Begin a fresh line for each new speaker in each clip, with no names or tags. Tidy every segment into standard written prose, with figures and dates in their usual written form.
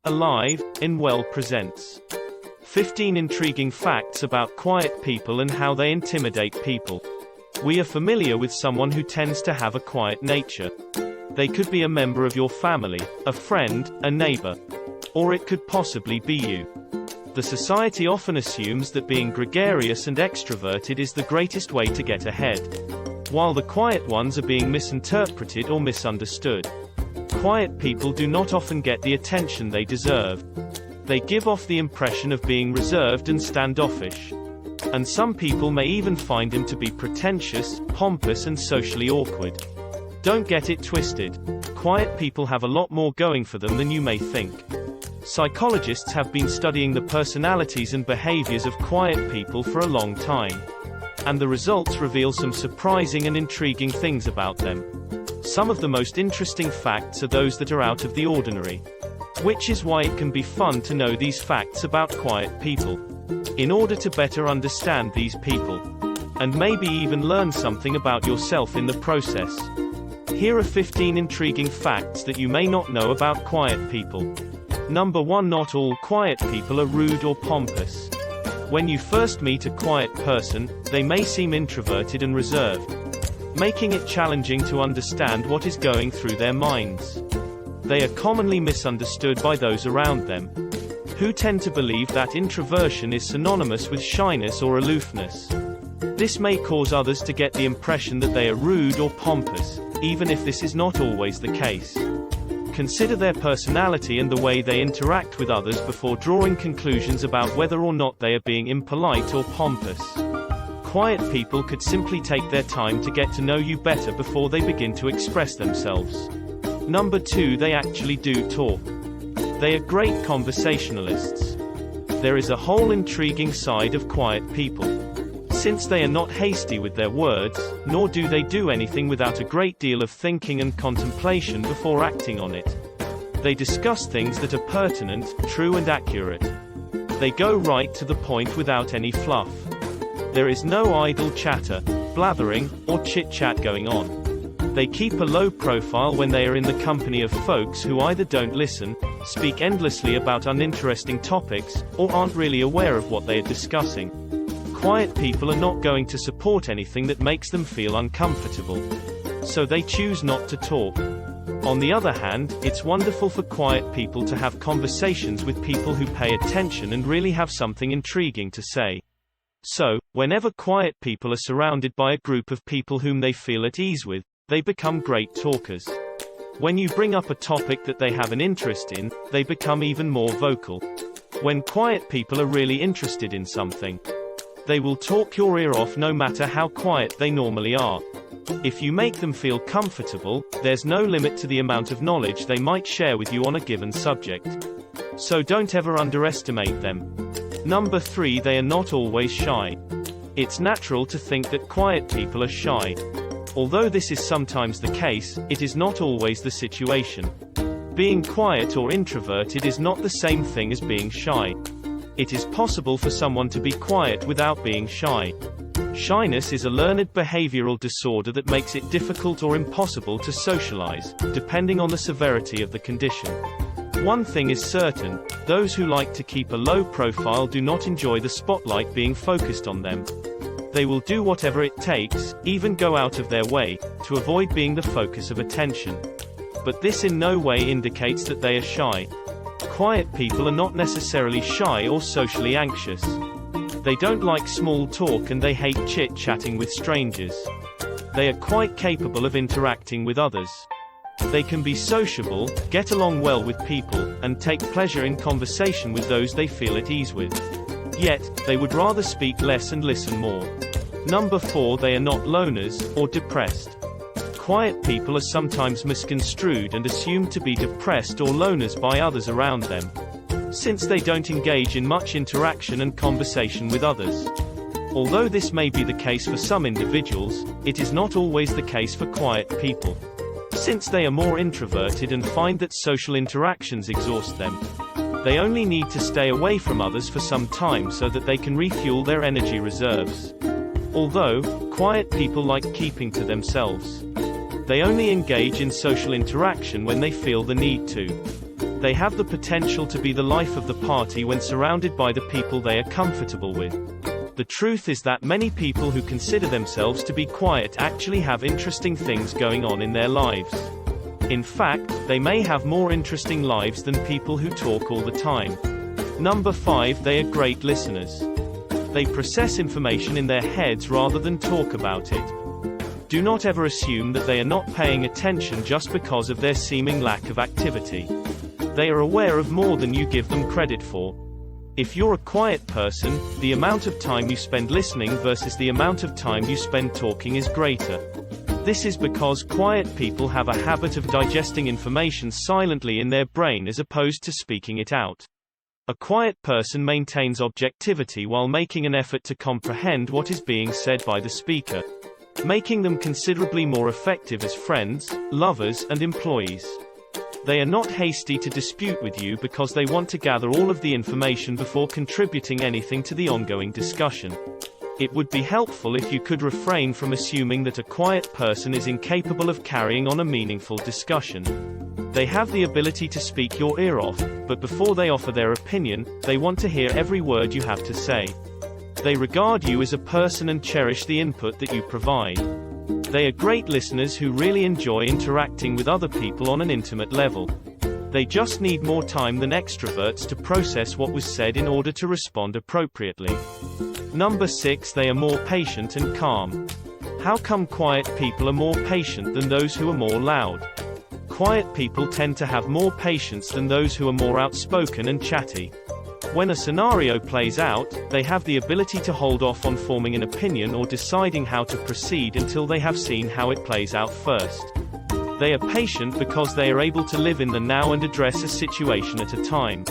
Alive, in Well presents 15 intriguing facts about quiet people and how they intimidate people. We are familiar with someone who tends to have a quiet nature. They could be a member of your family, a friend, a neighbor, or it could possibly be you. The society often assumes that being gregarious and extroverted is the greatest way to get ahead, while the quiet ones are being misinterpreted or misunderstood. Quiet people do not often get the attention they deserve. They give off the impression of being reserved and standoffish. And some people may even find him to be pretentious, pompous and socially awkward. Don't get it twisted. Quiet people have a lot more going for them than you may think. Psychologists have been studying the personalities and behaviors of quiet people for a long time. And the results reveal some surprising and intriguing things about them. Some of the most interesting facts are those that are out of the ordinary. Which is why it can be fun to know these facts about quiet people, in order to better understand these people, and maybe even learn something about yourself in the process. Here are 15 intriguing facts that you may not know about quiet people. Number 1. Not all quiet people are rude or pompous. When you first meet a quiet person, they may seem introverted and reserved, making it challenging to understand what is going through their minds. They are commonly misunderstood by those around them, who tend to believe that introversion is synonymous with shyness or aloofness. This may cause others to get the impression that they are rude or pompous, even if this is not always the case. Consider their personality and the way they interact with others before drawing conclusions about whether or not they are being impolite or pompous. Quiet people could simply take their time to get to know you better before they begin to express themselves. Number 2. They actually do talk. They are great conversationalists. There is a whole intriguing side of quiet people. Since they are not hasty with their words, nor do they do anything without a great deal of thinking and contemplation before acting on it. They discuss things that are pertinent, true and accurate. They go right to the point without any fluff. There is no idle chatter, blathering, or chit-chat going on. They keep a low profile when they are in the company of folks who either don't listen, speak endlessly about uninteresting topics, or aren't really aware of what they are discussing. Quiet people are not going to support anything that makes them feel uncomfortable, so they choose not to talk. On the other hand, it's wonderful for quiet people to have conversations with people who pay attention and really have something intriguing to say. So, whenever quiet people are surrounded by a group of people whom they feel at ease with, they become great talkers. When you bring up a topic that they have an interest in, they become even more vocal. When quiet people are really interested in something, they will talk your ear off no matter how quiet they normally are. If you make them feel comfortable, there's no limit to the amount of knowledge they might share with you on a given subject. So don't ever underestimate them. Number 3. They are not always shy. It's natural to think that quiet people are shy. Although this is sometimes the case, it is not always the situation. Being quiet or introverted is not the same thing as being shy. It is possible for someone to be quiet without being shy. Shyness is a learned behavioral disorder that makes it difficult or impossible to socialize, depending on the severity of the condition. One thing is certain: those who like to keep a low profile do not enjoy the spotlight being focused on them. They will do whatever it takes, even go out of their way, to avoid being the focus of attention. But this in no way indicates that they are shy. Quiet people are not necessarily shy or socially anxious. They don't like small talk and they hate chit-chatting with strangers. They are quite capable of interacting with others. They can be sociable, get along well with people, and take pleasure in conversation with those they feel at ease with. Yet, they would rather speak less and listen more. Number 4. They are not loners, or depressed. Quiet people are sometimes misconstrued and assumed to be depressed or loners by others around them, since they don't engage in much interaction and conversation with others. Although this may be the case for some individuals, it is not always the case for quiet people, since they are more introverted and find that social interactions exhaust them. They only need to stay away from others for some time so that they can refuel their energy reserves. Although, quiet people like keeping to themselves. They only engage in social interaction when they feel the need to. They have the potential to be the life of the party when surrounded by the people they are comfortable with. The truth is that many people who consider themselves to be quiet actually have interesting things going on in their lives. In fact, they may have more interesting lives than people who talk all the time. Number 5, they are great listeners. They process information in their heads rather than talk about it. Do not ever assume that they are not paying attention just because of their seeming lack of activity. They are aware of more than you give them credit for. If you're a quiet person, the amount of time you spend listening versus the amount of time you spend talking is greater. This is because quiet people have a habit of digesting information silently in their brain as opposed to speaking it out. A quiet person maintains objectivity while making an effort to comprehend what is being said by the speaker, making them considerably more effective as friends, lovers, and employees. They are not hasty to dispute with you because they want to gather all of the information before contributing anything to the ongoing discussion. It would be helpful if you could refrain from assuming that a quiet person is incapable of carrying on a meaningful discussion. They have the ability to speak your ear off, but before they offer their opinion, they want to hear every word you have to say. They regard you as a person and cherish the input that you provide. They are great listeners who really enjoy interacting with other people on an intimate level. They just need more time than extroverts to process what was said in order to respond appropriately. Number 6, they are more patient and calm. How come quiet people are more patient than those who are more loud? Quiet people tend to have more patience than those who are more outspoken and chatty. When a scenario plays out, they have the ability to hold off on forming an opinion or deciding how to proceed until they have seen how it plays out first. They are patient because they are able to live in the now and address a situation at a time.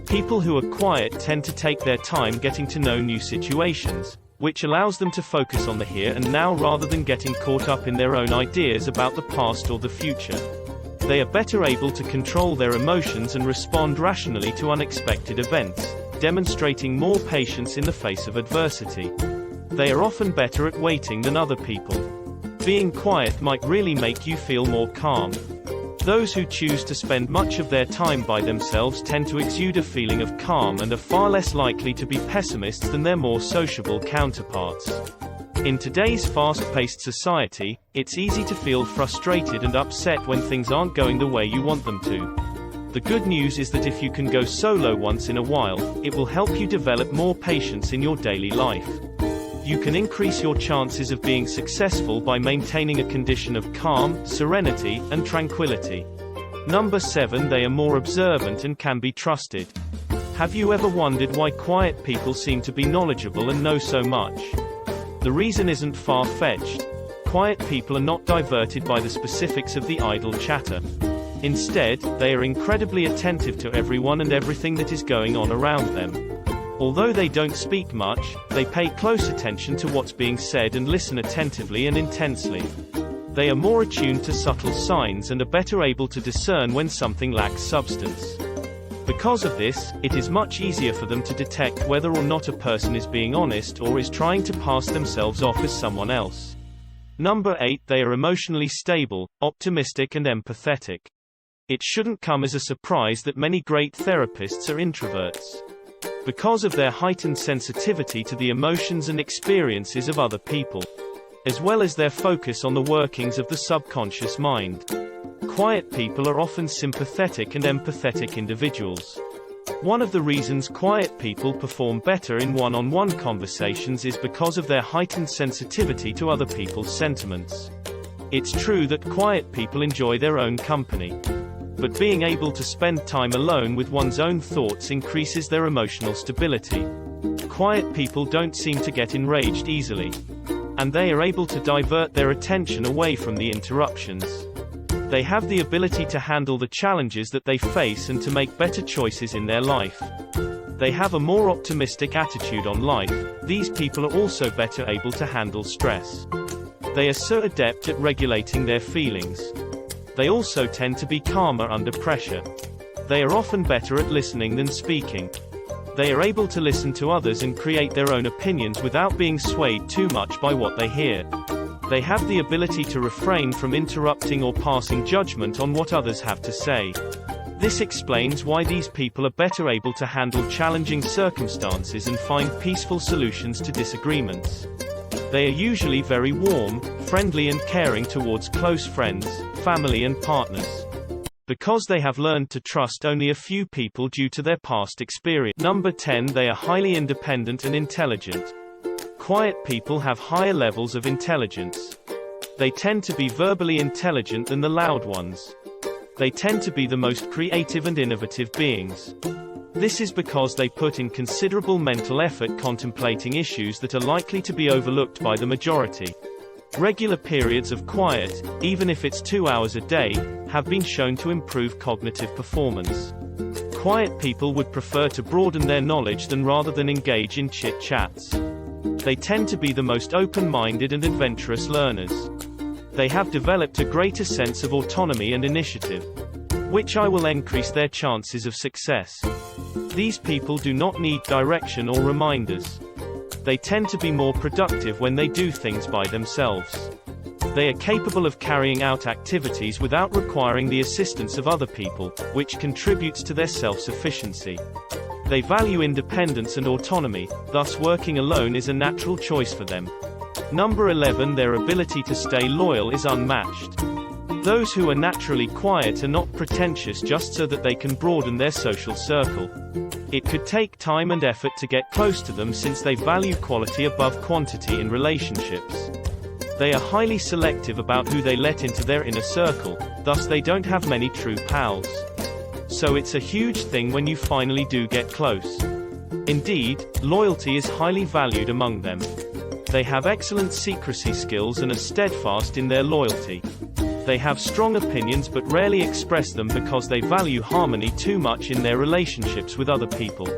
People who are quiet tend to take their time getting to know new situations, which allows them to focus on the here and now rather than getting caught up in their own ideas about the past or the future. They are better able to control their emotions and respond rationally to unexpected events, demonstrating more patience in the face of adversity. They are often better at waiting than other people. Being quiet might really make you feel more calm. Those who choose to spend much of their time by themselves tend to exude a feeling of calm and are far less likely to be pessimists than their more sociable counterparts. In today's fast-paced society, it's easy to feel frustrated and upset when things aren't going the way you want them to. The good news is that if you can go solo once in a while, it will help you develop more patience in your daily life. You can increase your chances of being successful by maintaining a condition of calm, serenity, and tranquility. Number 7, they are more observant and can be trusted. Have you ever wondered why quiet people seem to be knowledgeable and know so much? The reason isn't far-fetched. Quiet people are not diverted by the specifics of the idle chatter. Instead, they are incredibly attentive to everyone and everything that is going on around them. Although they don't speak much, they pay close attention to what's being said and listen attentively and intensely. They are more attuned to subtle signs and are better able to discern when something lacks substance. Because of this, it is much easier for them to detect whether or not a person is being honest or is trying to pass themselves off as someone else. Number 8, they are emotionally stable, optimistic and empathetic. It shouldn't come as a surprise that many great therapists are introverts. Because of their heightened sensitivity to the emotions and experiences of other people, as well as their focus on the workings of the subconscious mind. Quiet people are often sympathetic and empathetic individuals. One of the reasons quiet people perform better in one-on-one conversations is because of their heightened sensitivity to other people's sentiments. It's true that quiet people enjoy their own company. But being able to spend time alone with one's own thoughts increases their emotional stability. Quiet people don't seem to get enraged easily. And they are able to divert their attention away from the interruptions. They have the ability to handle the challenges that they face and to make better choices in their life. They have a more optimistic attitude on life. These people are also better able to handle stress. They are so adept at regulating their feelings. They also tend to be calmer under pressure. They are often better at listening than speaking. They are able to listen to others and create their own opinions without being swayed too much by what they hear. They have the ability to refrain from interrupting or passing judgment on what others have to say. This explains why these people are better able to handle challenging circumstances and find peaceful solutions to disagreements. They are usually very warm, friendly and caring towards close friends, family and partners. Because they have learned to trust only a few people due to their past experience. Number 10. They are highly independent and intelligent. Quiet people have higher levels of intelligence. They tend to be verbally intelligent than the loud ones. They tend to be the most creative and innovative beings. This is because they put in considerable mental effort contemplating issues that are likely to be overlooked by the majority. Regular periods of quiet, even if it's 2 hours a day, have been shown to improve cognitive performance. Quiet people would prefer to broaden their knowledge rather than engage in chit-chats. They tend to be the most open-minded and adventurous learners. They have developed a greater sense of autonomy and initiative, which will increase their chances of success. These people do not need direction or reminders. They tend to be more productive when they do things by themselves. They are capable of carrying out activities without requiring the assistance of other people, which contributes to their self-sufficiency. They value independence and autonomy, thus working alone is a natural choice for them. Number 11. Their ability to stay loyal is unmatched. Those who are naturally quiet are not pretentious just so that they can broaden their social circle. It could take time and effort to get close to them since they value quality above quantity in relationships. They are highly selective about who they let into their inner circle, thus they don't have many true pals. So it's a huge thing when you finally do get close. Indeed, loyalty is highly valued among them. They have excellent secrecy skills and are steadfast in their loyalty. They have strong opinions but rarely express them because they value harmony too much in their relationships with other people.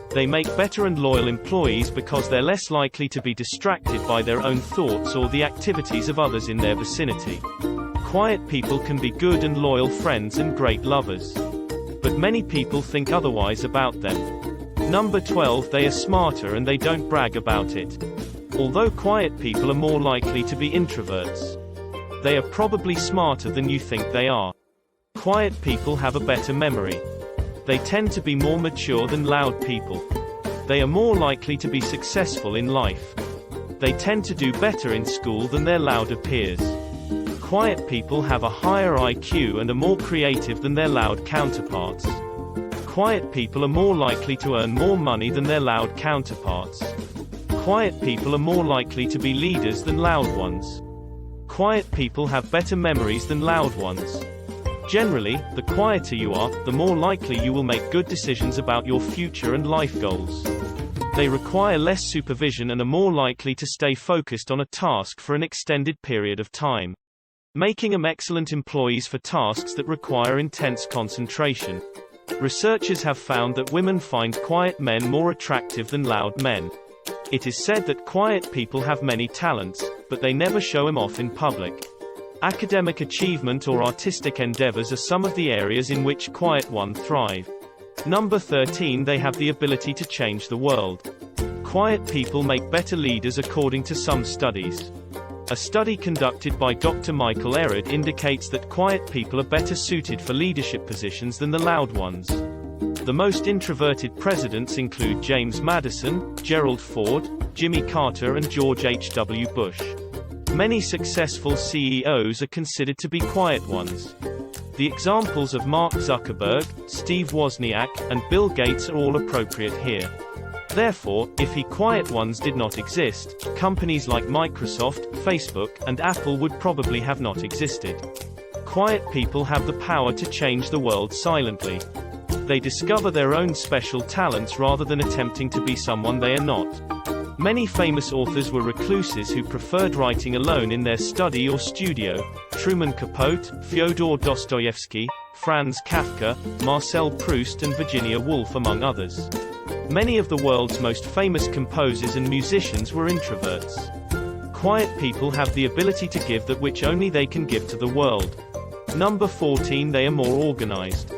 They make better and loyal employees because they're less likely to be distracted by their own thoughts or the activities of others in their vicinity. Quiet people can be good and loyal friends and great lovers. But many people think otherwise about them. Number 12. They are smarter and they don't brag about it. Although quiet people are more likely to be introverts, they are probably smarter than you think they are. Quiet people have a better memory. They tend to be more mature than loud people. They are more likely to be successful in life. They tend to do better in school than their louder peers. Quiet people have a higher IQ and are more creative than their loud counterparts. Quiet people are more likely to earn more money than their loud counterparts. Quiet people are more likely to be leaders than loud ones. Quiet people have better memories than loud ones. Generally, the quieter you are, the more likely you will make good decisions about your future and life goals. They require less supervision and are more likely to stay focused on a task for an extended period of time, making them excellent employees for tasks that require intense concentration. Researchers have found that women find quiet men more attractive than loud men. It is said that quiet people have many talents, but they never show them off in public. Academic achievement or artistic endeavors are some of the areas in which quiet ones thrive. Number 13. They have the ability to change the world. Quiet people make better leaders according to some studies. A study conducted by Dr. Michael Erard indicates that quiet people are better suited for leadership positions than the loud ones. The most introverted presidents include James Madison, Gerald Ford, Jimmy Carter and George H.W. Bush. Many successful CEOs are considered to be quiet ones. The examples of Mark Zuckerberg, Steve Wozniak, and Bill Gates are all appropriate here. Therefore, if quiet ones did not exist, companies like Microsoft, Facebook, and Apple would probably have not existed. Quiet people have the power to change the world silently. They discover their own special talents rather than attempting to be someone they are not. Many famous authors were recluses who preferred writing alone in their study or studio. Truman Capote, Fyodor Dostoevsky, Franz Kafka, Marcel Proust and Virginia Woolf among others. Many of the world's most famous composers and musicians were introverts. Quiet people have the ability to give that which only they can give to the world. Number 14. They are more organized.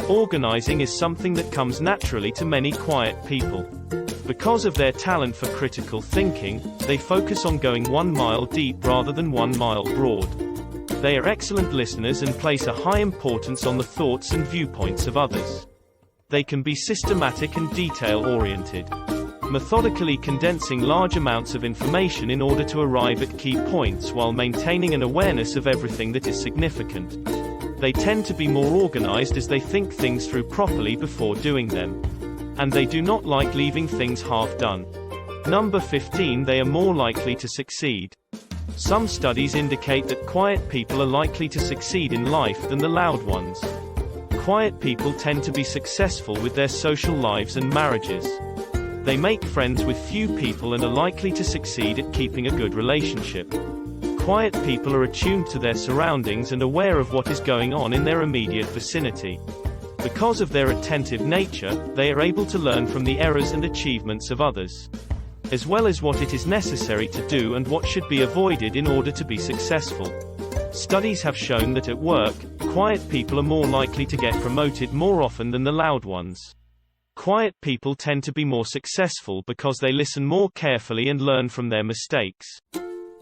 Organizing is something that comes naturally to many quiet people. Because of their talent for critical thinking, they focus on going 1 mile deep rather than 1 mile broad. They are excellent listeners and place a high importance on the thoughts and viewpoints of others. They can be systematic and detail-oriented, methodically condensing large amounts of information in order to arrive at key points while maintaining an awareness of everything that is significant. They tend to be more organized as they think things through properly before doing them. And they do not like leaving things half done. Number 15. They are more likely to succeed. Some studies indicate that quiet people are likely to succeed in life than the loud ones. Quiet people tend to be successful with their social lives and marriages. They make friends with few people and are likely to succeed at keeping a good relationship. Quiet people are attuned to their surroundings and aware of what is going on in their immediate vicinity. Because of their attentive nature, they are able to learn from the errors and achievements of others, as well as what it is necessary to do and what should be avoided in order to be successful. Studies have shown that at work, quiet people are more likely to get promoted more often than the loud ones. Quiet people tend to be more successful because they listen more carefully and learn from their mistakes.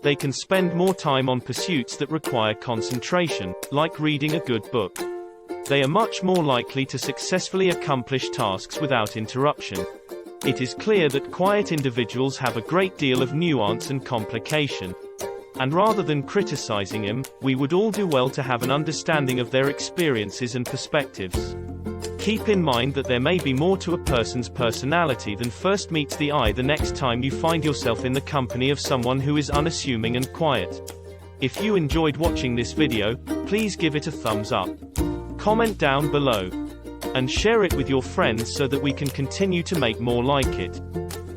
They can spend more time on pursuits that require concentration, like reading a good book. They are much more likely to successfully accomplish tasks without interruption. It is clear that quiet individuals have a great deal of nuance and complication. And rather than criticizing them, we would all do well to have an understanding of their experiences and perspectives. Keep in mind that there may be more to a person's personality than first meets the eye the next time you find yourself in the company of someone who is unassuming and quiet. If you enjoyed watching this video, please give it a thumbs up. Comment down below. And share it with your friends so that we can continue to make more like it.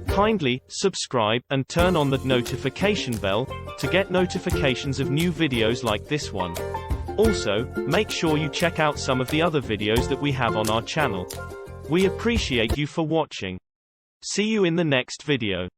Kindly subscribe and turn on the notification bell to get notifications of new videos like this one. Also, make sure you check out some of the other videos that we have on our channel. We appreciate you for watching. See you in the next video.